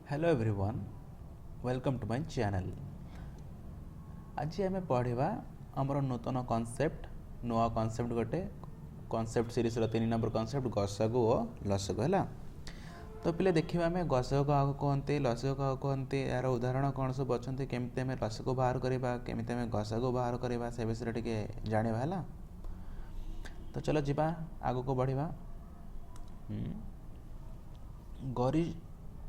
Hello everyone, welcome to my channel. आज आम पढ़ा आमर नूतन कॉन्सेप्ट नुआ कॉन्सेप्ट गोटे कॉन्सेप्ट सीरीज तीन नंबर कॉन्सेप्ट गसागु और लसागु है। तो पिले देखिए आम गसागु क्या कहते लसागु क्या कहते यार उदाहरण कौन सब अच्छा केमी आम लसागु बाहर करवा केमी आम गसागु बाहर करवा से विषय टे जाना है। तो चलो जी आग को बढ़ा।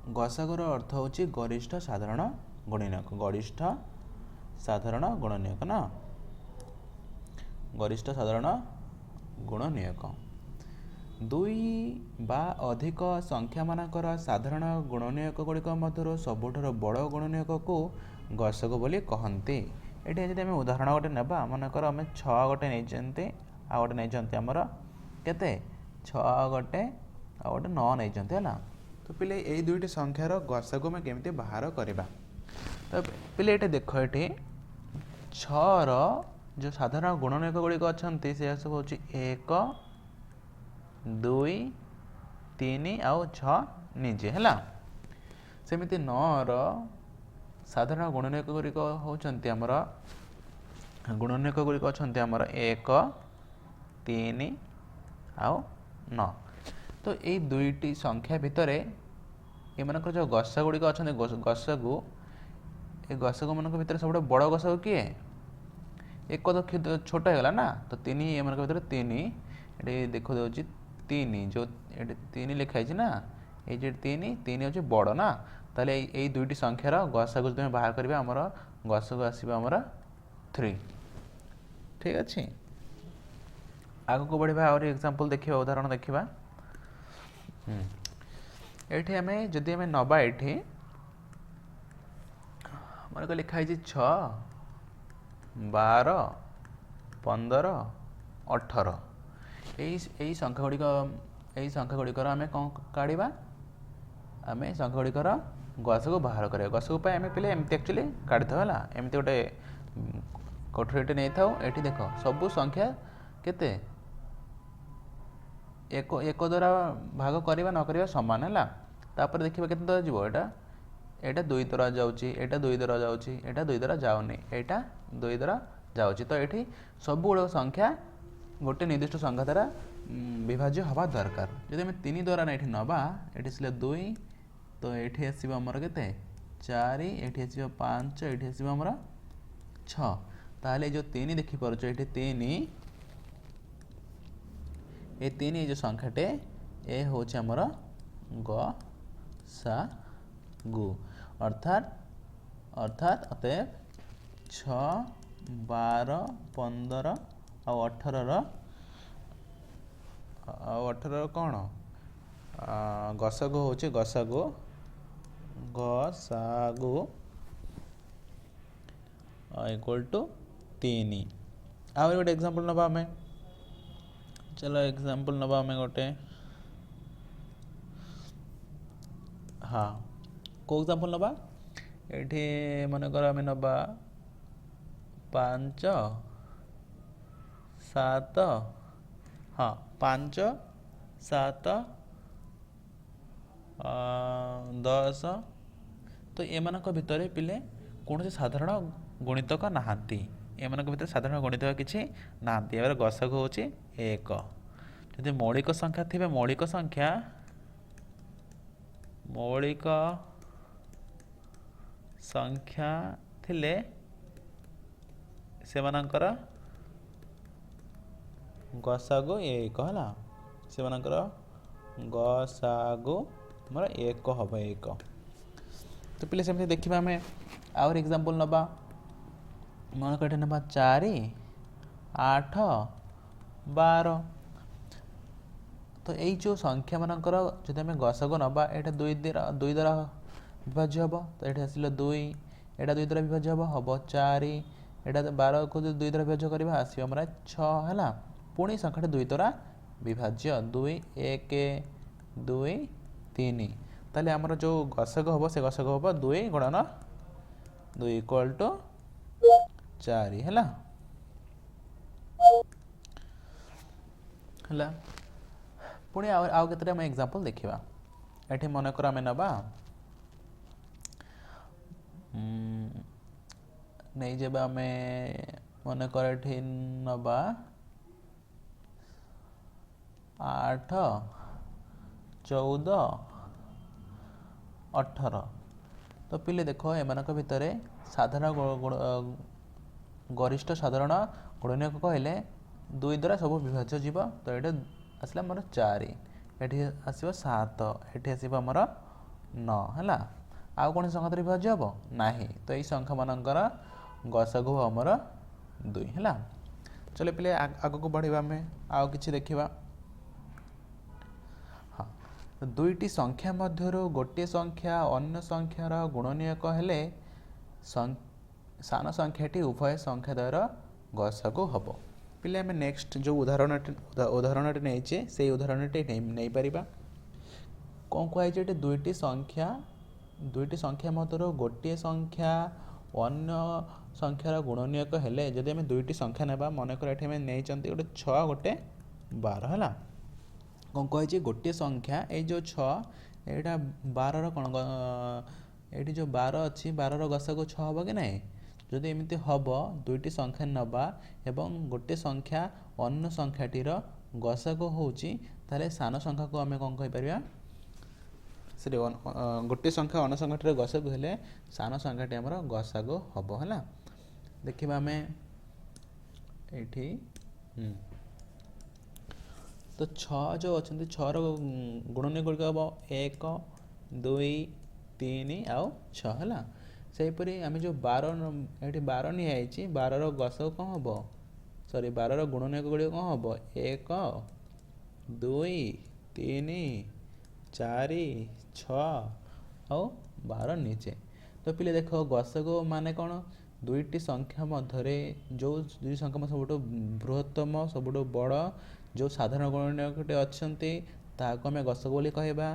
गसागुर अर्थ हूँ गरिष्ठ साधारण गुणनीयक। गरिष्ठ साधारण गुणनीयक ना गरिष्ठ साधारण गुणनीयक दुई बा अधिक संख्या मानकर साधारण गुणनीयक गुड़िक मध्य सबुठार बड़ गुणनीयक को गसागु बोली कहते। ये जब आम उदाहरण गोटे ना मनकर आम 6 गोटे नहीं आ गोटे नहीं आमर केते 6 गोटे आ गोटे 9 नहीं है। तो पिले यही दुईटी संख्यार गसागु में केमती बाहर करवा। तो पिले ये देख ये 6 जो साधारण गुणनीयक गुड़िक अच्छा से सब हूँ 1 2 3 आउ 6 निजे है। सेमती 9 साधारण गुणनीयक गुड़िक होती आमर गुणनीयक गुड़िक अच्छा आमर 1 3 आउ 9। तो यही दुईटी संख्या भितर एमनकर जो गसा गुड़िक अच्छा गसागु ये गसागु मान भर सब बड़ गसागु किए 1 तो छोट होगा ना। तो 3 एम भर 3 ये देख दे 3 जो 3 लिखाई ना ये 3 3 हूँ बड़ ना। ताले यही दुईटी संख्यार गसागु तुम बाहर करवा आमर गसागु आसो आमर 3। ठीक अच्छे आग को बढ़ा और एग्जांपल देखा उदाहरण देखा। ये आम जदि आम नवा ये मन को लिखाई 6 12 15 18 यही संख्या गुड़िकर आम कौन काढ़ा आम संख्या गुड़िकर गसागु बाहर करा गसागु आम पे एमती एक्चुअली काढ़ी था एमती गोटे कोठरीटे नहीं था। ये देख सबू संख्या केते एक द्वारा भाग करवा न करवा सामान है। तापर देखिए केते द्वारा जीव एटा 2 द्वारा जाऊँगी एटा 2 द्वारा जाऊँगी एटा 2 द्वारा जाऊनी एटा 2 द्वारा जाऊँगी। तो ये सब गुड़ संख्या गोटे निर्दिष्ट संख्या द्वारा विभाज्य हवा दरकार। जब आम 3 द्वारा ना ये नवा ये 2 तो ये आसो आमर के 4 ये आसो 5 ये आसो आमर 6। ताहले जो 3 देखिपुच ये 3 ये 3 ये जो संख्याटे ये हूँ आमर गसागु अर्थात अतएव 6 12 15 और 18 कौन गसागु हूँ गसागु इक्वल टू 3। आउ गोटे एग्जांपल नवा आम चलो एग्जांपल नवा आम गोटे हाँ को एग्जांपल नवा ये मनकर आम नवा 5 7 हाँ 5 7 10। तो एमान भितर पिले कौन से साधारण गुणितक नहांती एमान भितर साधारण गुणितक किसी नहांती यार गसागु हूँ 1। जदि मौलिक संख्या थे मौलिक संख्या थिले सेमानंकर गसागु 1 है सेमानंकर गसागु मोर 1 हम 1। तो पिले सेमती देखा आम आउर एग्जांपल नवा मन को नवा 4 8 12। तो यही जो संख्या मानकर जब आम गसागु नवा यहाँ 2 द्वारा विभाज्य हम तो ये आसिल 2 यहाँ 2 द्वारा विभाज्य हम 4 यहाँ 12 को 2 द्वारा विभाज्य करवा आसो आमर 6 है। पुणी संख्या 2 द्वारा विभाज्य 2 1 2 3 ताले आमर जो गसागु हम से गसागु हम 2 गुणन 2 इक्वल टू 4 है। पुणी आउ केतटा एग्जांपल देखा। ये मनकर आम नवा नहीं जब आम मन कर नवा 8 14 18 तो पिले देख एम भितर साधारण गरिष्ठ साधारण गुणनीयक कहले 2 द्वारा सब विभाज्य जीव तो ये आसला मोर 4 ये आसो 7 ये आसो आमर 9 है आउ कौन संख्या विभाज्य हम ना तो यही संख्या मानकर गसागु आमर 2 है। चलो पिले आग को बढ़ा आम आउ कि देखा हाँ तो दुईटी संख्या मध्य गोटे संख्या अन्य संख्यार गुणनीयक हेले सान संख्याटी उभय संख्या द्वयर गसागु हम पिले आम नेक्स्ट जो उदाहरण नहीं से उदाहरण नहीं पारिबा कौन कहुई दुईटी संख्या मध्य गोटे संख्या अन्य संख्यार गुणनीयक हेले जदि आम दुईटी संख्या नेबा मनकर ये नहीं गोटे 6 गोटे 12 है कौन कही गोटे संख्या ये जो 6 यहाँ 12 कौन ये जो 12 अच्छी 12 गसागु 6 हम कि नहीं जदि एमती हम दुईटी संख्या नवा एवं गोटे संख्या अन्य संख्याटीर गसागु होउची ताले सान संख्या को आम कौन कहीपर से गोटे संख्या अन्य संख्याटीर गसागु हेले सान संख्याटी आमर गसागु हम है देखा आम ये तो 6 जो अच्छा 6 गुणनीयक गुड़िक हम 1 2 3 आउ 6 है सेहीपरि आम जो 12 ये 12 निहाई 12 गसागु कौन हम सॉरी 12 गुणनीयक गुड़िक कौन हम 1 2 3 4 6 आउ 12 नीचे तो पिले देख गसागु माने कौन दुईटी संख्या मध्य जो दुई संख्या सब बृहत्तम सब बड़ जो साधारण गुणनीयक अच्छे ताको आम गसागु बोली कहबा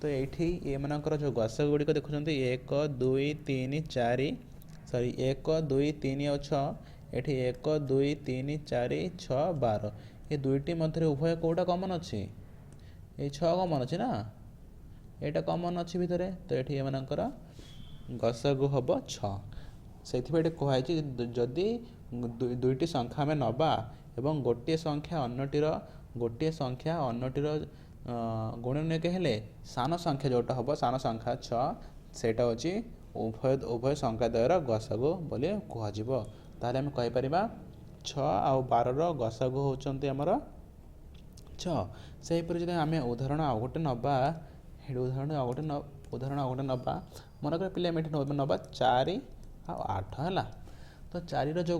तो ये एमनकर जो गसागु गुड़िक देखुं 1 2 3 4 सॉरी 1 2 3 और 6 ये 1 2 3 4 6 12 ये दुईटी मध्य उभय कौटा कमन अच्छी ये 6 कमन अच्छी ना यहाँ कमन अच्छी भितर तो ये एमनकर गसागु हम 6 से कहुई जदि दुईटी संख्या आम नवा एवं गोटे संख्या अन्यटीर गुणनीयक हेले सान संख्या जोटा हम सान संख्या 6 सेटा होची उभय संख्या द्वयर गसागु बोली कहुजिबो ताले हम कहि परिबा 6 आउ 12 गसागु होचंती हमर 6 सेहीपरि जदि आम उदाहरण आउ गोटे नवा उदाहरण आउ गोटे नवा मनकर पिले नवा 4 आउ 8 है तो 4 जो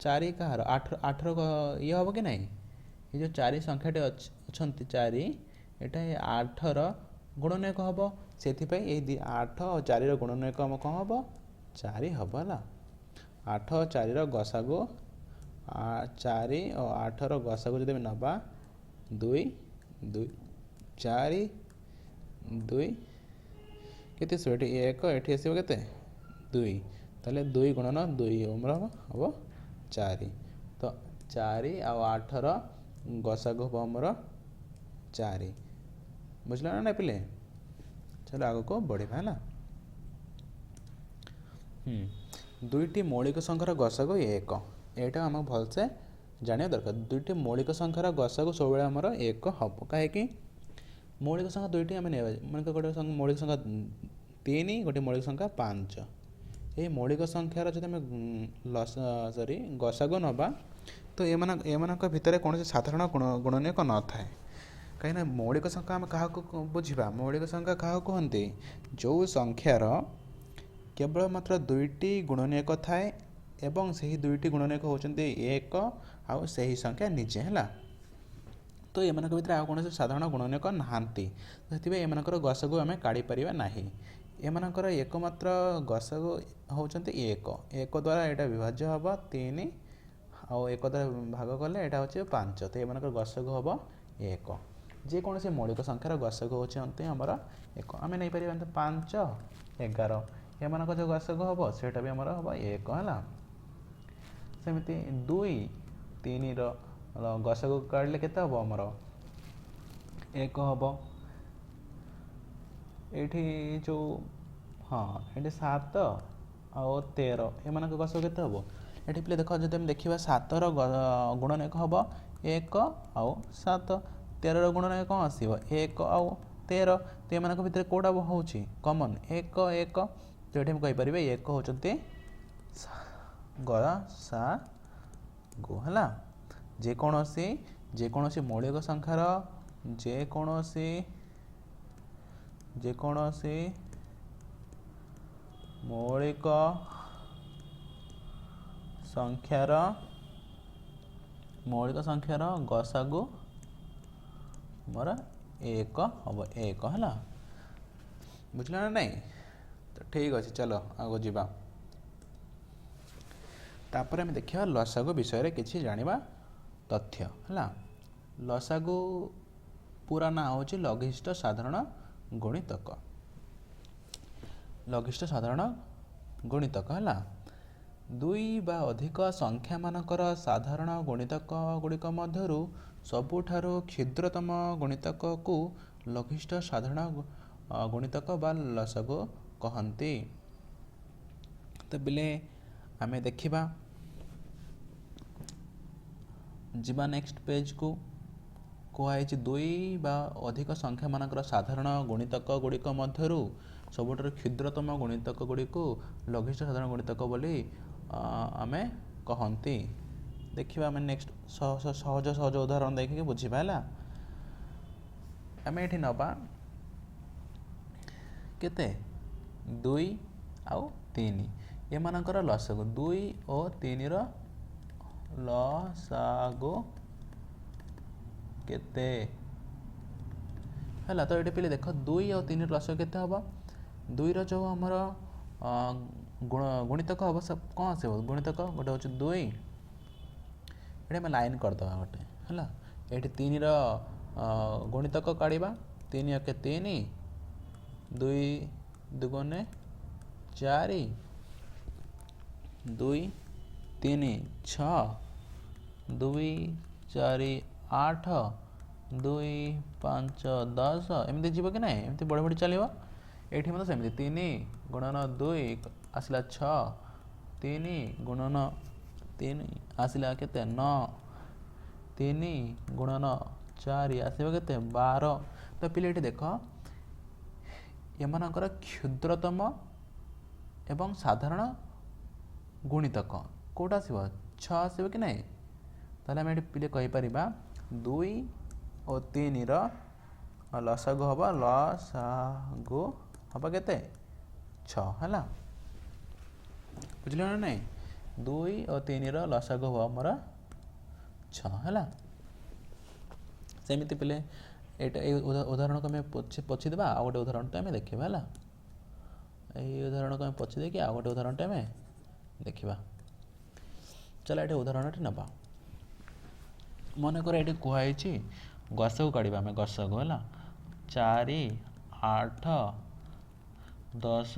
4 कहार 8 ये हम कि नहीं ये जो 4 संख्याटे अच्छा 4 यहाँ 8 गुणनीयक हम से 8 और 4 गुणनीयक हम कौन हम 4 हम है 8 और 4 गसागु 4 और 8 गसागु जब नवा 2 2 4 2 केते सो ये 1 ये आसो के 2 ताले 2 गुणन 2 हम 4 तो 4 आउ 8 गसागु हम हमर 4 बुझल ना पिले चलो आग को बढ़ा है दुईटी मौलिक संख्यार गसागु 1 यहाँ आम भलसे जाना दरकार दुईटी मौलिक संख्यार गसागु सब आमर 1 हम कहीं मौलिक संख्या दुईटी आम मन गोटे मौलिक संख्या 3 गोटे मौलिक संख्या 5 ये मौलिक संख्यार जो सॉरी गसागु नवा तो एम भितर कौन से साधारण गुणनीयक न थाए कहीं मौलिक संख्या आम क्या बुझा मौलिक संख्या क्या कहते जो संख्यार केवल मात्र दुईटी गुणनीयक थाए एवं से दुईटी गुणनीयक होती 1 आउ से संख्या निजे है तो एम भर आ कौन साधारण गुणनीयक नहांती तो ये गसागु आम काढ़ी पारिबा नाही एमनकर एकमात्र गसागु होचंती 1 द्वारा यहाँ विभाज्य हम 3 आउ 1 द्वारा भाग कले यहाँ हूँ 5 तो एमनकर गसागु हम 1 जेकोसी मौलिक संख्यार गसागु होती आमर 1 आम नहीं पार 5 11 एम जो गसागु हम सेटा भी आमर हम 1 है सेमती 2 3 गसागु काढ़ले केते हम आमर 1 हम ये जो हाँ ये 7 आउ 13 एम गसगु केते हम ये पे देख जब आम देखा 7 गुणनक हम 1 आउ 7 13 गुणनक कौन आसो 1 आउ 13 तो एम भितर कौटा हूँ कमन 1 1 तो ये कहीपर 1 होती गसागु है जेकोसी मौलिक संख्यार जेकोसी मौलिक संख्यार गसागु मोर 1 हम 1 है बुझल ना नहीं तो ठीक अच्छे चलो आगो जीवा तापर आम देखा लसागु विषय किसी जानिबा तथ्य है लसागु पूरा ना हूँ लघिष्ठ साधारण गुणितक है दुई बा अधिक संख्या मानकर साधारण गुणितक गुड़िक मध्यरु सबुठारु क्षुद्रतम गुणितक को लघिष्ठ साधारण गुणितक बा लसागु कहती। तो बिले आमे देखिबा जीवा नेक्स्ट पेज को कहुई दुई बा अधिक संख्या मानकर साधारण गुणितक गुड़िक मध्यरु सबुठारु क्षुद्रतम गुणितक गुड़ी को लघिष्ठ साधारण गुणितक बोली आमे कहती। देखिबा आमे नेक्स्ट सहज सहज उदाहरण देखिए बुझीबा है आमे एठी नबा केते 2 आउ 3 एमानकर लसागु 2 और 3 रो लसागु केते है तो ये पे देख 2 और 3 लसागु केते हम 2 रो जो हमर गुणितक हम सब कौन आस गुणितक गोटे हूँ 2 ये लाइन करदे गोटे है ये 3 रो गुणितक काढ़ा 3 के 3 2 दुगुणे 4 2 3 6 2 4 8 2 5 10 एमती जीव कि ना एमती बढ़ी बढ़ी चलो ये मतलब सेमती 3 गुणन 2 आसला 6 3 गुणन 3 आसला केते 9 3 गुणन 4 आसो के 12 तो पिले देख एमानकर क्षुद्रतम एवं साधारण गुणितक कौटा आसो 6 आसो कि ना ताले आम पिले कहीपर 2 और 3 लसागु हम लसागु हम केते 6 है बुझल ना नहीं 2 और 3 लसागु हम आमर 6 है सेमती पिले उदाहरण को आम पछीदेवा आ गए उदाहरण तो आम देखा है यही उदाहरण को आम पछी देखिए आ गए उदाहरण आम देखा चलो ये उदाहरण नवा मनकर ये कहुई गसगु काढ़ा आम गसगु है 4 8 10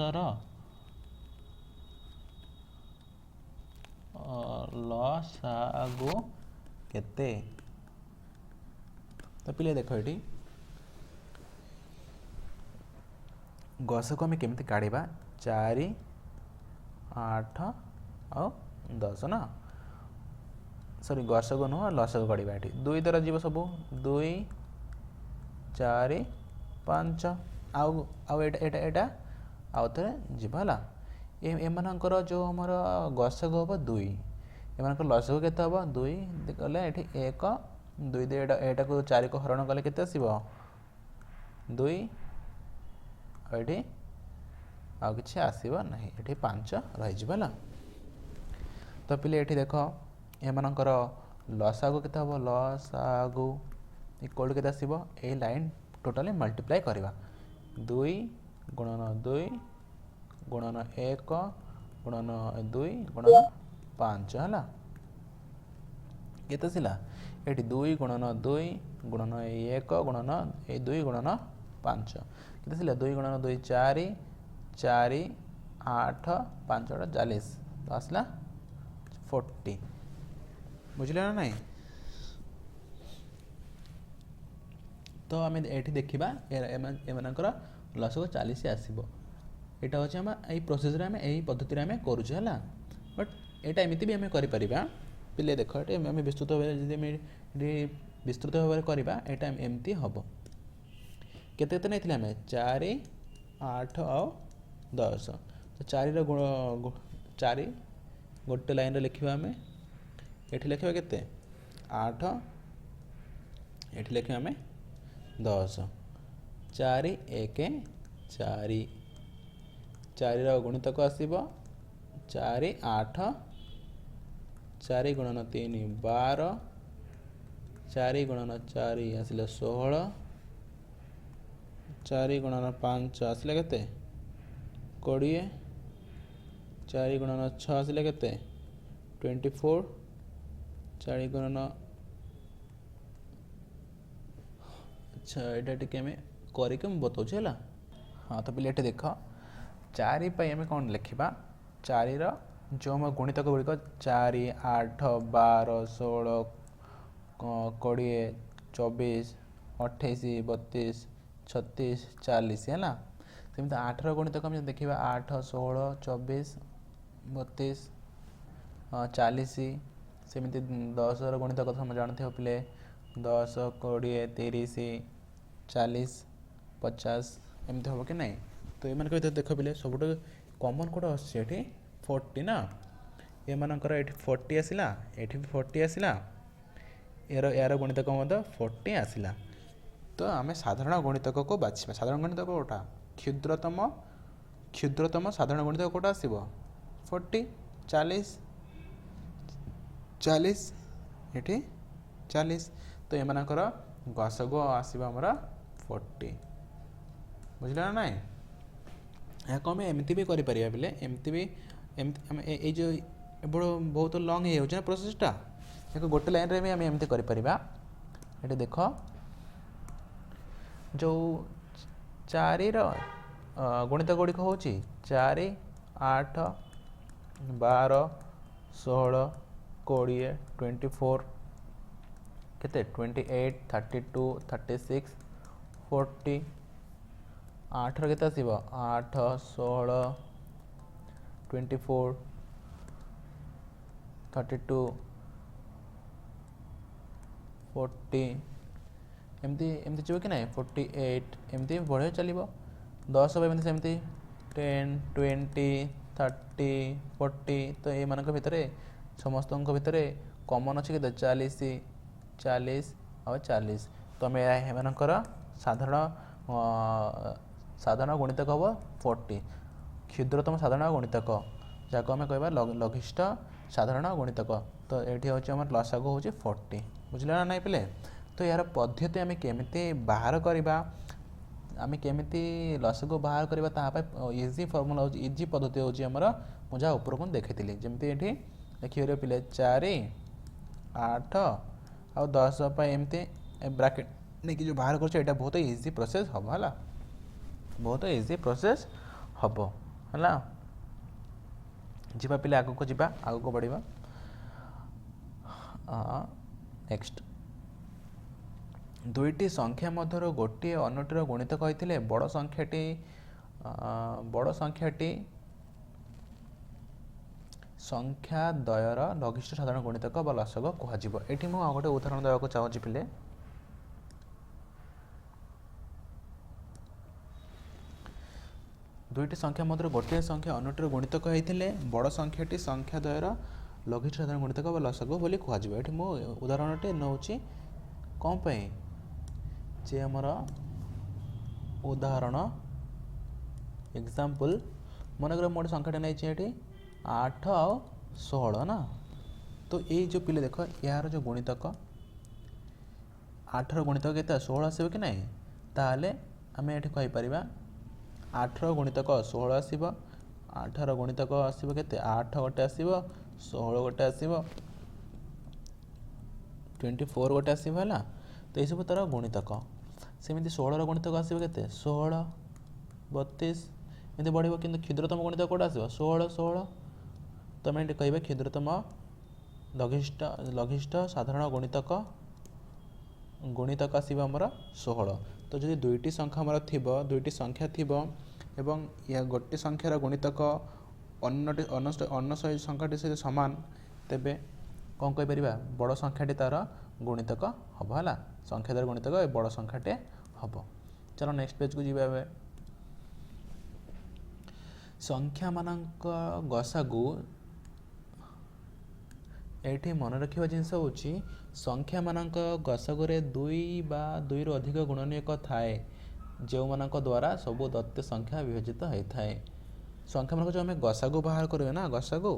लसागु केते तो पिले देख ये गसगु आम केमती काढ़ा 4 8 और 10 ना सॉरी गसगु नुह लसागु काढ़ा ये 2 द्वारा जीव सब 2 4 5 आउटा आउ थे जीव है एमानकर जो आमर गसगु हम 2 एमानकर लसागु केते हम 2 गले ये 1 2 एटा को 4 को हरण कले केते आसीबो 2 ये आउ किछि आसीबो नहीं ये 5 रही है तो पिले ये देख एमानकर लसागु केते हम लसागु इक्वल केते आसीबो ए लाइन टोटली मल्टीप्लाई करवा 2 गुणन 2 गुणन 1 गुणन 2 गुणन 5 है केते आसिला ये 2 गुणन 2 गुणन 1 गुणन 2 गुणन 5 केते आसिला 2 गुणन 2 4 4 8 5 40 तो आसला 40 बुझल ना नहीं तो आम ये देखा एमकर लसागु 40 आसो यहाँ हूँ आम यही प्रोसेस आम यही पद्धति आम करुचे है बट यहाँ एमती भी आम कर पिले देख ये आम विस्तृत भाव विस्तृत भाव में करवा यहाँ एमती हम केते केते नहीं आम 4 8 और 10 तो 4 गुण 4 गोटे लाइन लिखा आम ये लिखा के 8 ये लिखा आम 10 4 1 4 4 गुणितक आसब 4 8 4 गुणन 3 12 4 गुणन 4 आसिले 16 4 गुणन 5 आसिले के 20 4 गुणन 6 आसिले के 24 4 गुणन अच्छा यहाँ टी आम करके मुझे बताऊँ है हाँ तो पिले देख 4 आम कौन लिखा 4 जो आम गुणितक गुड़िक 4 8 12 16 20 24 28 32 36 40 है सेमती 8 गुणितक आम देखा 8 16 24 32 40 सेमती 10 गुणितक तुम जानते हो पिले 10 20 30 40 50 एमती हम कि ना तो ये भर देख पिले सब कमन कौट आसी 40 ना ये 40 आसला ये भी 40 आसला यार गुणितक 40 आसला तो आम साधारण गुणितक को बाछा साधारण गुणितक कौटा क्षुद्रतम साधारण गुणितक कौटा आसब 40 40 40 ये 40 तो एम गसगु आसब आमर 40 बुझल ना ना यहाँ आम एमती भी कर पे एमती भी एमती जो बहुत लंग हो प्रोसेसटा एक गोटे लाइन रे भी आम एमती कर ये देख जो 4 गुणित गुड़िक हूँ 4 8 12 16 20 24 केते 28 32 36 40 8 केते आसब 8 16 24 32 40 एमती एमती जो कि ना 48 एमती बढ़े चलो 10 सेमती 10 20 30 40 तो ये मानक भितर समस्त भितर कमन अच्छे के 40 40 और 40 तो आम एमकर साधारण गुणितक हम 40 क्षुद्रतम साधारण गुणितक जहाँ आम कह लघिष्ठ साधारण गुणितक तो ये हूँ लसागु हूँ 40 बुझल ना ना पिले तो यार पद्धति आम केमी बाहर करवा आम केमी लसागु बाहर करवा इजी फर्मुला हो इजी पद्धति होमर मुझे ऊपर को देखी जमी ये देखिए पिले 4 8 और 10 एमती ब्राकेट नहीं कि जो बाहर कर बहुत इजी प्रोसेस हम है बहुत इजी प्रोसेस हम है जीवा पिले आग को जीवा आग को बढ़िया नेक्स्ट दुईटी संख्या मध्य गोटे अन्यटीर गुणित कहते बड़ संख्याटी संख्या द्वयर लघिष्ठ साधारण गुणितक बा लसग कह ये मुझे गोटे उदाहरण देवाक चाहूँगी पिले दुईटी संख्या मध्य गोटे संख्या अन्यटीर गुणितक होते बड़ संख्याटी संख्या द्वयर लघिष्ठ साधारण गुणितक बा लसग बोली कह ये मुझे उदाहरणटे नौ कौन पाई जे आमर उदाहरण एग्जाम्पल मनकर मोटे संख्याटा नहीं 8 और 16 ना तो ये जो पिले देख यार जो गुणितक 8 गुणितक के 16 आसब कि नहीं ताहले आम ये कहीपर 8 गुणितक 16 आसब 8 गुणितक आसब के 8 गोटे आसब 16 गोटे आसब 24 गोटे आसब है तो ये सब तार गुणितक सेमती 16 गुणितक आसब के 16 32 एमती बढ़ कि क्षुद्रतम गुणितक कौट आस 16 16 तो आम ये कह क्षुद्रतम लघिष्ठ साधारण गुणितक आसब आमर 16 तो जब दुईटी संख्या आमर थी दुईटी संख्या थी ଏବଂ ଏହା ଗୋଟିଏ ସଂଖ୍ୟାର ଗୁଣିତକ ଅନ୍ୟ ସଂଖ୍ୟାଟି ସହିତ ସମାନ, ତେବେ କ'ଣ କହିପାରିବା, ବଡ଼ ସଂଖ୍ୟାଟି ତା'ର ଗୁଣିତକ ହେବ ହେଲା, ସଂଖ୍ୟା ଦ୍ୱାରା ଗୁଣିତକ ଏ ବଡ଼ ସଂଖ୍ୟାଟେ ହେବ। ଚାଲ ନେକ୍ସଟ ପେଜକୁ ଯିବା ଏବେ। ସଂଖ୍ୟାମାନଙ୍କ ଗସାଗୁ, ଏଇଠି ମନେ ରଖିବା ଜିନିଷ ହେଉଛି ସଂଖ୍ୟାମାନଙ୍କ ଗସାଗୁରେ 2 ବା 2ରୁ ଅଧିକ ଗୁଣନୀୟକ ଥାଏ ଯେଉଁମାନଙ୍କ ଦ୍ୱାରା ସବୁ ଦତ୍ୟ ସଂଖ୍ୟା ବିଭାଜିତ ହୋଇଥାଏ। ସଂଖ୍ୟାମାନଙ୍କ ଯେଉଁ ଆମେ ଗସାଗୁ ବାହାର କରିବା ନା, ଗସାଗୁ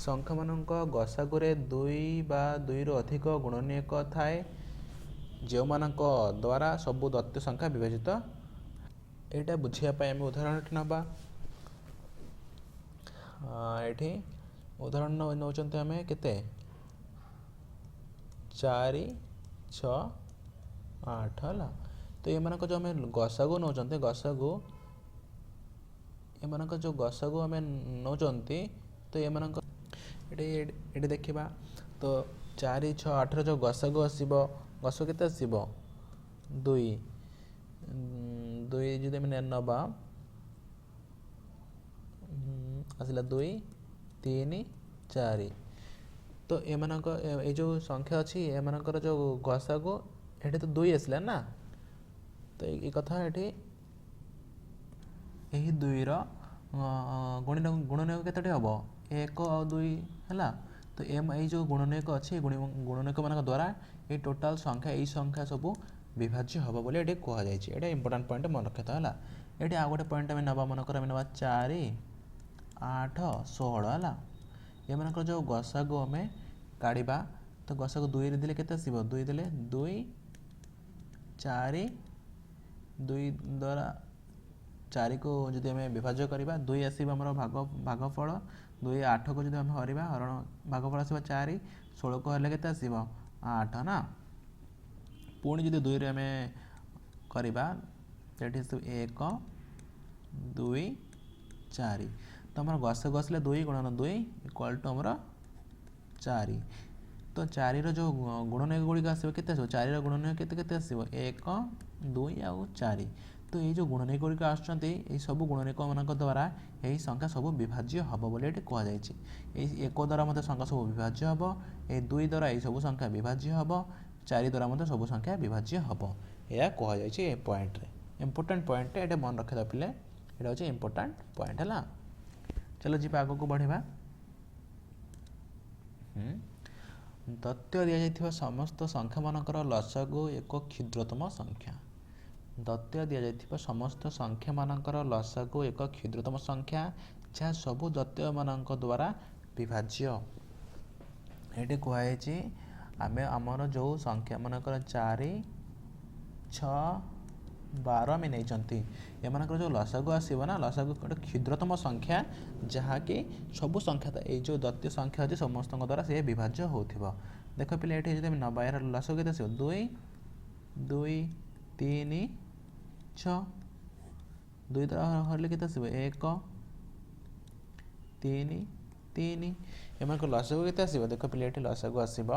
ସଂଖ୍ୟାମାନଙ୍କ ଗସାଗୁରେ 2 ବା 2ରୁ ଅଧିକ ଗୁଣନୀୟକ ଥାଏ ଯେଉଁମାନଙ୍କ ଦ୍ୱାରା ସବୁ ଦତ୍ୟ ସଂଖ୍ୟା ବିଭାଜିତ। ଏଇଟା ବୁଝିବା ପାଇଁ ଆମେ ଉଦାହରଣଟି ନେବା। ଏଠି ଉଦାହରଣ ନେଉଛନ୍ତି ଆମେ କେତେ, 4, 6, 8 ହେଲା। ତ ଏମାନଙ୍କ ଯେଉଁ ଆମେ ଗସାଗୁ ନେଉଛନ୍ତି, ଏମାନଙ୍କ ଯେଉଁ ଗସାଗୁ ଆମେ ନେଉଛନ୍ତି, ତ ଏମାନଙ୍କ ଏଠି ଦେଖିବା ତ 4, 6, 8ର ଯେଉଁ ଗସାଗୁ ଆସିବ, ଗସାଗୁ କେତେ ଆସିବ, 2 ଯଦି ଆମେ ନେବା ଆସିଲା 2, 3, 4। ତ ଏମାନଙ୍କ ଏଇ ଯେଉଁ ସଂଖ୍ୟା ଅଛି ଏମାନଙ୍କର ଯେଉଁ ଗସାଗୁ ଏଠି ତ 2 ଆସିଲା ନା, ତ ଏଇ କଥା ଏଠି ଏହି 2ର ଗୁଣନୀୟକ କେତୋଟି ହେବ, 1 ଆଉ 2 ହେଲା। ତ ଏଇ ଯେଉଁ ଗୁଣନୀୟକ ଅଛି ଗୁଣନୀୟକମାନଙ୍କ ଦ୍ୱାରା ଏଇ ଟୋଟାଲ ସଂଖ୍ୟା, ଏଇ ସଂଖ୍ୟା ସବୁ ବିଭାଜ୍ୟ ହେବ ବୋଲି ଏଠି କୁହାଯାଇଛି। ଏଇଟା ଇମ୍ପୋର୍ଟାଣ୍ଟ ପଏଣ୍ଟ ମନେ ରଖିଥାଅ ହେଲା। ଏଠି ଆଉ ଗୋଟେ ପଏଣ୍ଟ ଆମେ ନେବା, ମନେକର ଆମେ ନେବା 4, 8, 16 ହେଲା। ଏମାନଙ୍କର ଯେଉଁ ଗସାଗୁ ଆମେ କାଢ଼ିବା, ତ ଗସାଗୁ 2ରେ ଦେଲେ କେତେ ଆସିବ, 2 ଦେଲେ 2, 4, 2 ଦ୍ୱାରା 4କୁ ଯଦି ଆମେ ବିଭାଜ୍ୟ କରିବା 2 ଆସିବ ଆମର ଭାଗଫଳ, 2 8କୁ ଯଦି ଆମେ ହରିବା ଭାଗଫଳ ଆସିବ 4, 16କୁ ହରିଲେ କେତେ ଆସିବ 8 ନା। ପୁଣି ଯଦି 2ରେ ଆମେ କରିବା ସେଠି ଆସିବ 1, 2, 4। ତ ଆମର ଗସାଗୁ ଆସିଲେ 2 ଗୁଣନ 2 ଇକ୍ୱାଲ୍ ଟୁ ଆମର 4। ତ 4ର ଯେଉଁ ଗୁଣନୀୟକ ଗୁଡ଼ିକ ଆସିବ କେତେ ଆସିବ, 4ର ଗୁଣନୀୟକ କେତେ ଆସିବ, 1, 2 ଆଉ 4। ତ ଏଇ ଯେଉଁ ଗୁଣନୀୟକ ଗୁଡ଼ିକ ଆସୁଛନ୍ତି, ଏଇ ସବୁ ଗୁଣନୀୟକମାନଙ୍କ ଦ୍ୱାରା ଏହି ସଂଖ୍ୟା ସବୁ ବିଭାଜ୍ୟ ହେବ ବୋଲି ଏଠି କୁହାଯାଇଛି। ଏଇ 1 ଦ୍ୱାରା ମଧ୍ୟ ସଂଖ୍ୟା ସବୁ ବିଭାଜ୍ୟ ହେବ, ଏଇ 2 ଦ୍ୱାରା ଏଇ ସବୁ ସଂଖ୍ୟା ବିଭାଜ୍ୟ ହେବ, 4 ଦ୍ୱାରା ମଧ୍ୟ ସବୁ ସଂଖ୍ୟା ବିଭାଜ୍ୟ ହେବ। ଏହା କୁହାଯାଇଛି ଏ ପଏଣ୍ଟରେ। ଇମ୍ପୋର୍ଟାଣ୍ଟ ପଏଣ୍ଟ, ଏଇଟା ମନେ ରଖିଦେବା ପିଲେ, ଏଇଟା ହେଉଛି ଇମ୍ପୋର୍ଟାଣ୍ଟ ପଏଣ୍ଟ ହେଲା। ଚାଲ ଯିବା ଆଗକୁ ବଢ଼ିବା। ଦତ୍ୟ ଦିଆଯାଇଥିବା ସମସ୍ତ ସଂଖ୍ୟାମାନଙ୍କର ଲସାଗୁ ଏକ କ୍ଷୁଦ୍ରତମ ସଂଖ୍ୟା। ଦତ୍ୟ ଦିଆଯାଇଥିବା ସମସ୍ତ ସଂଖ୍ୟାମାନଙ୍କର ଲସାଗୁ ଏକ କ୍ଷୁଦ୍ରତମ ସଂଖ୍ୟା ଯାହା ସବୁ ଦତ୍ୟମାନଙ୍କ ଦ୍ୱାରା ବିଭାଜ୍ୟ। ଏଠି କୁହାଯାଇଛି ଆମର ଯେଉଁ ସଂଖ୍ୟା ମନେକର 4, 6, 12 ଆମେ ନେଇଛନ୍ତି, ଏମାନଙ୍କର ଯେଉଁ ଲସାଗୁ ଆସିବ ନା, ଲସାଗୁ ଗୋଟେ କ୍ଷୁଦ୍ରତମ ସଂଖ୍ୟା ଯାହାକି ସବୁ ସଂଖ୍ୟା, ଏଇ ଯେଉଁ ଦତ୍ୟ ସଂଖ୍ୟା ଅଛି ସମସ୍ତଙ୍କ ଦ୍ୱାରା ସେ ବିଭାଜ୍ୟ ହେଉଥିବ। ଦେଖ ପିଲା ଏଠି ଯଦି ଆମେ ନେବା, ଏହାର ଲସାଗୁ କେତେ ଆସିବ, 2, 2, 3, 6। 2 ଦ୍ୱାରା ହରିଲେ କେତେ ଆସିବ, 1, 3, 3। ଏମାନଙ୍କ ଲସାଗୁ କେତେ ଆସିବ, ଦେଖ ପିଲା ଏଠି ଲସାଗୁ ଆସିବ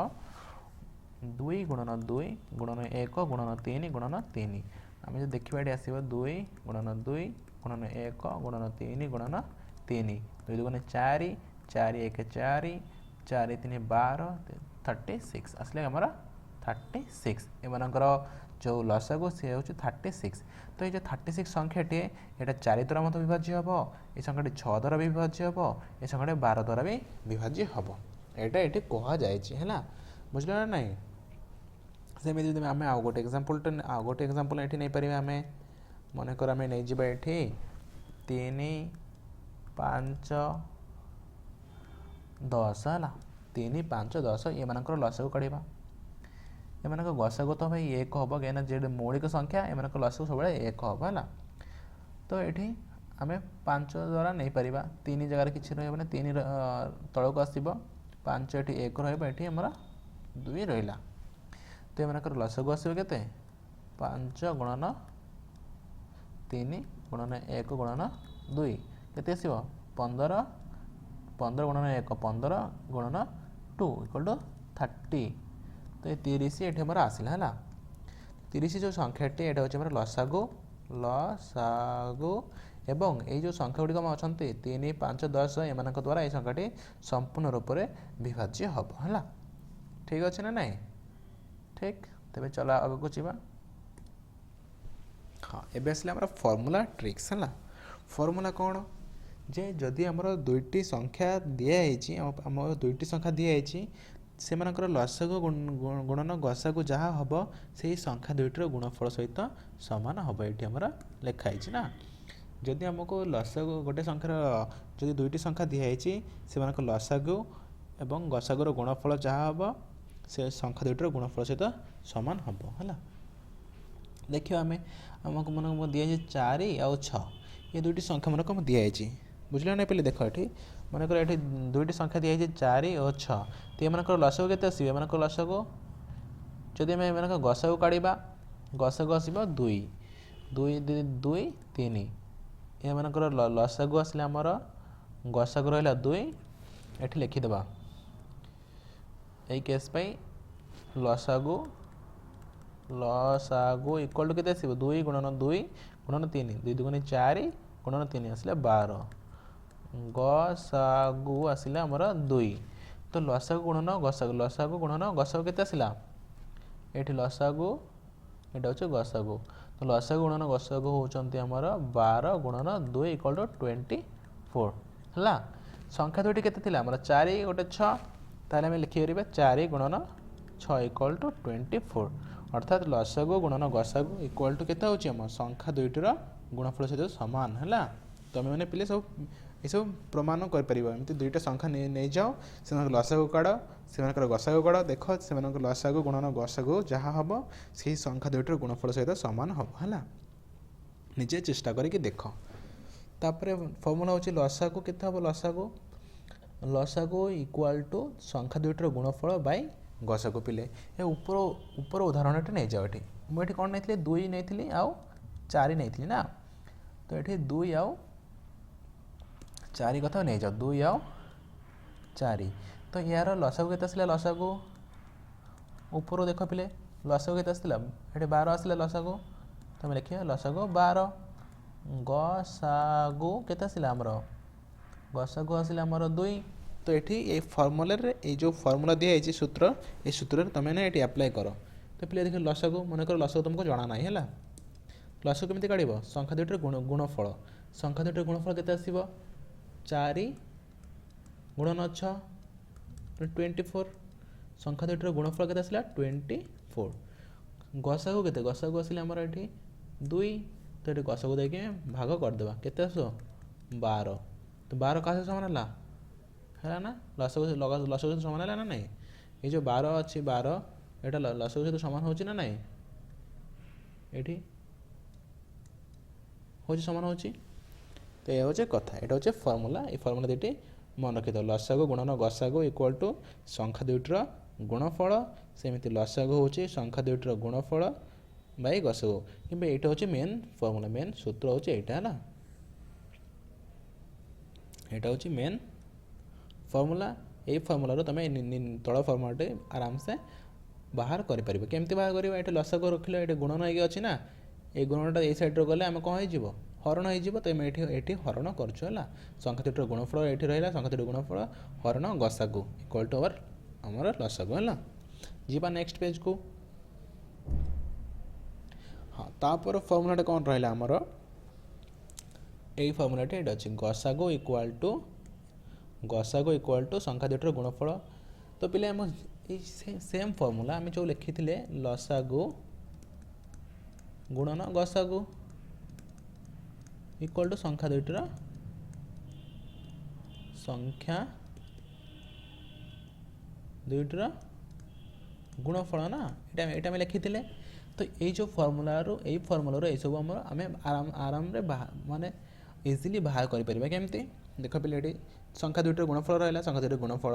2 ଗୁଣନ 2 ଗୁଣନ 1 ଗୁଣନ 3 ଗୁଣନ 3। ଆମେ ଯଦି ଦେଖିବା ଏଠି ଆସିବ 2 ଗୁଣନ 2 ଗୁଣନ 1 ଗୁଣନ 3 ଗୁଣନ 3। 2 ଦୁଗୁଣେ 4, 4 1 4, 4 3 12, 36 ଆସିଲେ ଆମର 36। ଏମାନଙ୍କର ଯେଉଁ ଲସାଗୁ ସେ ହେଉଛି 36। ତ ଏଇ ଯେଉଁ 36 ସଂଖ୍ୟାଟି ଏଇଟା 4 ଦ୍ୱାରା ମଧ୍ୟ ବିଭାଜ୍ୟ ହେବ, ଏ ସଂଖ୍ୟାଟି 6 ଦ୍ୱାରା ବି ବିଭାଜ୍ୟ ହେବ, ଏ ସଂଖ୍ୟାଟି 12 ଦ୍ୱାରା ବି ବିଭାଜ୍ୟ ହେବ। ଏଇଟା ଏଠି କୁହାଯାଇଛି ହେଲା, ବୁଝିଲ ନା ନାହିଁ। ସେମିତି ଯଦି ଆମେ ଆଉ ଗୋଟେ ଏକ୍ଜାମ୍ପଲ୍ ଏଠି ନେଇପାରିବା। ଆମେ ମନେକର ଆମେ ନେଇଯିବା ଏଠି 3, 5, 10 ହେଲା। 3, 5, 10 ଏମାନଙ୍କର ଲସାଗୁ କାଢ଼ିବା। ଏମାନଙ୍କ ଗସାଗୁ ତ ଭାଇ 1 ହେବ, କାହିଁକିନା ଯେହେତୁ ମୌଳିକ ସଂଖ୍ୟା ଏମାନଙ୍କ ଲସାଗୁ ସବୁବେଳେ 1 ହେବ ହେଲା। ତ ଏଠି ଆମେ 5 ଦ୍ୱାରା ନେଇପାରିବା, 3 ଜାଗାରେ କିଛି ରହିବନି, 3 ତଳକୁ ଆସିବ, 5 ଏଠି 1 ରହିବ, ଏଠି ଆମର 2 ରହିଲା। ତ ଏମାନଙ୍କର ଲସାଗୁ ଆସିବ କେତେ, 5 ଗୁଣନ 3 ଗୁଣନ 1 ଗୁଣନ 2 କେତେ ଆସିବ, 15 ଗୁଣନ 1 15 ଗୁଣନ 2 ଇକ୍ୱାଲ୍ ଟୁ 30। ତ ଏ 30 ଏଠି ଆମର ଆସିଲା ହେଲା। 30 ଯେଉଁ ସଂଖ୍ୟାଟି ଏଇଟା ହେଉଛି ଆମର ଲସାଗୁ, ଲସାଗୁ ଏବଂ ଏଇ ଯେଉଁ ସଂଖ୍ୟା ଗୁଡ଼ିକ ଅଛନ୍ତି 3, 5, 10 ଏମାନଙ୍କ ଦ୍ୱାରା এই ସଂଖ୍ୟାଟି ସମ୍ପୂର୍ଣ୍ଣ ରୂପରେ ବିଭାଜ୍ୟ ହେବ ହେଲା। ଠିକ୍ ଅଛି ନା ନାହିଁ? ଠିକ୍। ତେବେ ଚଲ ଆଗକୁ ଯିବା। ହଁ, ଏବେ ଆସିଲା ଆମର ଫର୍ମୁଲା ଟ୍ରିକ୍ସ ହେଲା। ଫର୍ମୁଲା କ'ଣ? ଯେ ଯଦି ଆମର ଦୁଇଟି ସଂଖ୍ୟା ଦିଆହେଇଛି, ଆମର ଦୁଇଟି ସଂଖ୍ୟା ଦିଆହେଇଛି, ସେମାନଙ୍କର ଲସାଗୁ ଗୁଣନ ଗସାଗୁ ଯାହା ହେବ ସେଇ ସଂଖ୍ୟା ଦୁଇଟିର ଗୁଣଫଳ ସହିତ ସମାନ ହେବ। ଏଇଠି ଆମର ଲେଖା ହେଇଛି ନା। ଯଦି ଆମକୁ ଲସାଗୁ ଗୋଟେ ସଂଖ୍ୟାର ଯଦି ଦୁଇଟି ସଂଖ୍ୟା ଦିଆହେଇଛି ସେମାନଙ୍କ ଲସାଗୁ ଏବଂ ଗସାଗୁର ଗୁଣଫଳ ଯାହା ହେବ ସେ ସଂଖ୍ୟା ଦୁଇଟିର ଗୁଣଫଳ ସହିତ ସମାନ ହେବ ହେଲା। ଦେଖିବା ଆମକୁ ମନେକୁ ଦିଆଯାଇଛି 4 ଆଉ 6 ଏ ଦୁଇଟି ସଂଖ୍ୟା ମନେକୁ ଆମକୁ ଦିଆଯାଇଛି। ବୁଝିଲ ନା ପିଲେ? ଦେଖ ଏଠି ମନେକର ଏଠି ଦୁଇଟି ସଂଖ୍ୟା ଦିଆଯାଇଛି 4 ଓ 6। ତ ଏମାନଙ୍କର ଲସାଗୁ କେତେ ଆସିବ? ଏମାନଙ୍କର ଲସାଗୁ ଯଦି ଆମେ ଏମାନଙ୍କ ଗସାଗୁ କାଢ଼ିବା, ଗସାଗୁ ଆସିବ 2, 2, 2, 3। ଏମାନଙ୍କର ଲସାଗୁ ଆସିଲେ ଆମର ଗସାଗୁ ରହିଲା 2। ଏଠି ଲେଖିଦେବା ଏଇ କେସ୍ ପାଇଁ ଲସାଗୁ ଇକ୍ୱାଲ୍ ଟୁ କେତେ ଆସିବ? 2 ଗୁଣନ 2 ଗୁଣନ 3, 2 2 4 ଗୁଣନ 3 ଆସିଲେ 12। ଗସାଗୁ ଆସିଲା ଆମର 2। ତ ଲସାଗୁ ଗୁଣନ ଗସାଗୁ କେତେ ଆସିଲା? ଏଠି ଲସାଗୁ, ଏଇଟା ହେଉଛି ଗସାଗୁ। ତ ଲସାଗୁ ଗୁଣନ ଗସାଗୁ ହେଉଛନ୍ତି ଆମର 12 ଗୁଣନ 2 ଇକ୍ୱାଲ୍ ଟୁ 24 ହେଲା। ସଂଖ୍ୟା ଦୁଇଟି କେତେ ଥିଲା? ଆମର 4 ଗୋଟେ 6। ତାହେଲେ ଆମେ ଲେଖିପାରିବା 4 ଗୁଣନ 6 ଇକ୍ୱାଲ୍ ଟୁ 24। ଅର୍ଥାତ୍ ଲସାଗୁ ଗୁଣନ ଗସାଗୁ ଇକ୍ୱାଲ୍ ଟୁ କେତେ ହେଉଛି? ଆମ ସଂଖ୍ୟା ଦୁଇଟିର ଗୁଣଫଳ ସହିତ ସମାନ ହେଲା। ତୁମେମାନେ ପିଲେ ସବୁ ଏସବୁ ପ୍ରମାଣ କରିପାରିବ। ଏମିତି ଦୁଇଟା ସଂଖ୍ୟା ନେଇଯାଅ, ସେମାନଙ୍କ ଲସାଗୁ କାଢ଼, ସେମାନଙ୍କର ଗସାଗୁ କାଢ଼, ଦେଖ ସେମାନଙ୍କ ଲସାଗୁ ଗୁଣନ ଗସାଗୁ ଯାହା ହେବ ସେହି ସଂଖ୍ୟା ଦୁଇଟିର ଗୁଣଫଳ ସହିତ ସମାନ ହେବ ହେଲା। ନିଜେ ଚେଷ୍ଟା କରିକି ଦେଖ। ତାପରେ ଫର୍ମୁଲା ହେଉଛି ଲସାଗୁ କେତେ ହେବ? ଲସାଗୁ ଇକ୍ୱାଲ୍ ଟୁ ସଂଖ୍ୟା ଦୁଇଟିର ଗୁଣଫଳ ବାଇ ଗସାଗୁ। ପିଲେ ଏ ଉପର ଉଦାହରଣଟି ନେଇଯାଅ। ଏଠି ମୁଁ ଏଠି କ'ଣ ନେଇଥିଲି? 2 ନେଇଥିଲି ଆଉ 4 ନେଇଥିଲି ନା। ତ ଏଠି 2 ଆଉ 4 କଥା ନେଇଯାଅ, 2 ଆଉ 4। ତ ଏହାର ଲସାଗୁ କେତେ ଆସିଲା? ଲସାଗୁ ଉପରୁ ଦେଖ ପିଲେ, ଲସାଗୁ କେତେ ଆସିଥିଲା? ଏଠି 12 ଆସିଲା ଲସାଗୁ। ତୁମେ ଲେଖିବା ଲସାଗୁ 12। ଗସାଗୁ କେତେ ଆସିଲା ଆମର? ଗସାଗୁ ଆସିଲା ଆମର 2। ତ ଏଠି ଏଇ ଫର୍ମୁଲାରେ ଏଇ ଯେଉଁ ଫର୍ମୁଲା ଦିଆହେଇଛି ସୂତ୍ର, এই ସୂତ୍ରରେ ତୁମେ ଏଠି ଆପ୍ଲାଏ କର। ତ ପିଲେ ଦେଖ ଲସାଗୁ, ମନେକର ଲସାଗୁ ତୁମକୁ ଜଣା ନାହିଁ ହେଲା। ଲସାଗୁ କେମିତି କାଢ଼ିବ? ସଂଖ୍ୟା ଦୁଇଟିର ଗୁଣଫଳ। ସଂଖ୍ୟା ଦୁଇଟିର ଗୁଣଫଳ କେତେ ଆସିବ? 4 ଗୁଣନ 6 24। ସଂଖ୍ୟା ଦୁଇଟିର ଗୁଣଫଳ କେତେ ଆସିଲା? 24। ଗସାଗୁ କେତେ? ଗସାଗୁ ଆସିଲେ ଆମର ଏଠି 2। ତ ଏଠି ଗସାଗୁ ଦେଇକି ଭାଗ କରିଦେବା। କେତେ ଆସିବ? 12। ତ 12 କାହା ସହିତ ସମାନ ହେଲା ନା? ଲସାଗୁ ସହିତ ସମାନ ହେଲା ନା ନାହିଁ? ଏଇ ଯେଉଁ 12 ଅଛି, 12 ଏଇଟା ଲସାଗୁ ସହିତ ସମାନ ହେଉଛି ନା ନାହିଁ? ଏଠି ହେଉଛି, ସମାନ ହେଉଛି। ତ ଏ ହେଉଛି କଥା, ଏଇଟା ହେଉଛି ଫର୍ମୁଲା। এই ଫର୍ମୁଲା ଦୁଇଟି ମନେ ରଖିଥାଉ। ଲସାଗୁ ଗୁଣନ ଗସାଗୁ ଇକ୍ୱାଲ୍ ଟୁ ସଂଖ୍ୟା ଦୁଇଟିର ଗୁଣଫଳ। ସେମିତି ଲସାଗୁ ହେଉଛି ସଂଖ୍ୟା ଦୁଇଟିର ଗୁଣଫଳ ବାଇ ଗସାଗୁ। କିନ୍ତୁ ଏଇଟା ହେଉଛି ମେନ୍ ଫର୍ମୁଲା, ମେନ୍ ସୂତ୍ର ହେଉଛି ଏଇଟା ହେଲା। ଏଇଟା ହେଉଛି ମେନ୍ ଫର୍ମୁଲା। ଏଇ ଫର୍ମୁଲାରୁ ତୁମେ ତଳ ଫର୍ମୁଲାଟି ଆରାମସେ ବାହାର କରିପାରିବ। କେମିତି ବାହାର କରିବ? ଏଠି ଲସାଗୁ ରଖିଲ, ଏଠି ଗୁଣନ ହେଇକି ଅଛି ନା। এই ଗୁଣନଟା ଏଇ ସାଇଡ଼୍ରୁ ଗଲେ ଆମେ କ'ଣ ହେଇଯିବ? ହରଣ ହେଇଯିବ। ତ ଆମେ ଏଠି ହରଣ କରୁଛୁ ହେଲା। ସଂଖ୍ୟା ଦୁଇଟିର ଗୁଣଫଳ ଏଠି ରହିଲା, ସଂଖ୍ୟା ଦୁଇଟିର ଗୁଣଫଳ ହରଣ ଗସାଗୁ ଇକ୍ୱାଲ୍ ଟୁ ଆମର ଲସାଗୁ ହେଲା। ଯିବା ନେକ୍ସଟ ପେଜ୍କୁ। ହଁ, ତାପରେ ଫର୍ମୁଲାଟା କ'ଣ ରହିଲା ଆମର? ଏଇ ଫର୍ମୁଲାଟି ଏଇଟା ଅଛି, ଗସାଗୁ ଇକ୍ୱାଲ୍ ଟୁ ସଂଖ୍ୟା ଦୁଇଟିର ଗୁଣଫଳ। ତ ପିଲେ ଆମ ଏଇ ସେମ୍ ଫର୍ମୁଲା ଆମେ ଯେଉଁ ଲେଖିଥିଲେ ଲସାଗୁ ଗୁଣନ ଗସାଗୁ ଇକ୍ୱାଲ୍ ଟୁ ସଂଖ୍ୟା ଦୁଇଟିର ଗୁଣଫଳ ନା। ଏଇଟା ଆମେ ଲେଖିଥିଲେ। ତ ଏଇ ଯେଉଁ ଫର୍ମୁଲାରୁ ଏଇସବୁ ଆମେ ଆରାମରେ ମାନେ ଇଜିଲି ବାହାର କରିପାରିବା। କେମିତି? ଦେଖ ପିଲେ ଏଠି ସଂଖ୍ୟା ଦୁଇଟିର ଗୁଣଫଳ ରହିଲା, ସଂଖ୍ୟା ଦୁଇଟିର ଗୁଣଫଳ।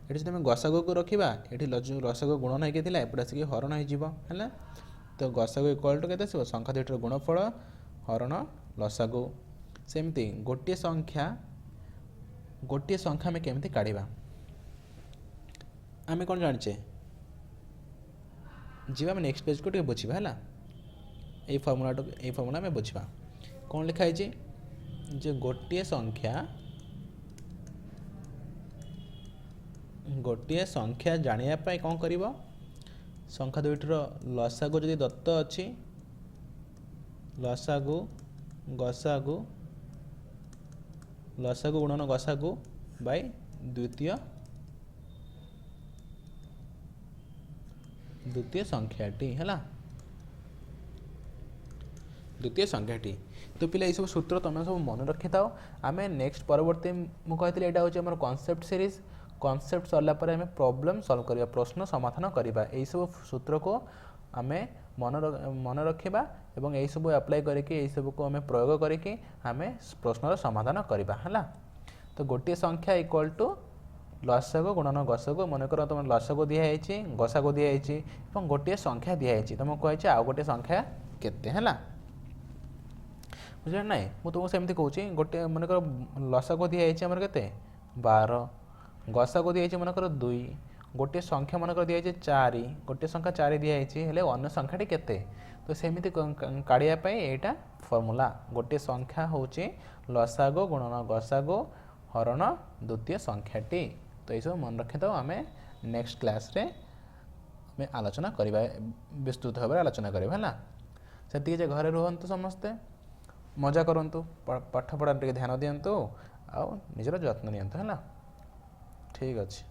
ଏଠି ଯଦି ଆମେ ଗସାଗୁକୁ ରଖିବା, ଏଠି ଲସାଗୁ ଗୁଣନ ହେଇକି ଥିଲା, ଏପଟେ ଆସିକି ହରଣ ହେଇଯିବ ହେଲା। ତ ଗସାଗୁ ଇକ୍ୱାଲ୍ ଟୁ କେତେ ଆସିବ? ସଂଖ୍ୟା ଦୁଇଟିର ଗୁଣଫଳ ହରଣ ଲସାଗୁ। ସେମିତି ଗୋଟିଏ ସଂଖ୍ୟା ଆମେ କେମିତି କାଢ଼ିବା? ଆମେ କ'ଣ ଜାଣିଛେ? ଯିବା ଆମେ ନେକ୍ସଟ ପେଜ୍କୁ ଟିକେ ବୁଝିବା ହେଲା। এই ফর্মুলা आम बुझा कौन लिखाई जे गोटे संख्या जानापी कौन कर संख्या दुईटर लसागु जदि दत्त अच्छी लसागु गुणन गसागु बाय द्वितीय संख्याटी है द्वितीय संख्याटी। तो पिला ये सब सूत्र तुम सब मन रखी था आम नेक्स्ट परवर्ती मुझे यहाँ हूँ कॉन्सेप्ट सीरीज कॉन्सेप्ट सरला पर आम प्रॉब्लम सॉल्व करवा प्रश्न समाधान करवा यही सब सूत्र को आम मन रखा एवं यही सब अप्लाई करके सब को आम प्रयोग करके आम प्रश्नर समाधान करवा है। तो गोटे संख्या इक्वल टू लसागु गुणन गसागु मनकर तुम लसागु दिखाई गसागु दिखाई गोटे संख्या दिखाई तुमको कही आउ गोटे संख्या केते है बुझे ना मुझे तुमको सेमती कहूँ गोटे मनकर लसागु दिखाई आमर के 12 गसागु दिखाई मनकर 2 गोटे संख्या मनकर दिखाई 4 गोटे संख्या 4 दिखाई अन्य संख्याटी केते तो सेमती काढ़ापी यहाँ फर्मूला गोटे संख्या हूँ लसागु गुणन गसागु हरण द्वितीय संख्याटी। तो ये सब मन रखी था आम नेक्स्ट क्लास रे आम आलोचना करवा विस्तृत भाव आलोचना करवा है से घरे रुहतु समस्ते मजा करूँ पाठ पढ़ा टे ध्यान दिंतु आ निजर जत्न नियंतु है ठीक अच्छे।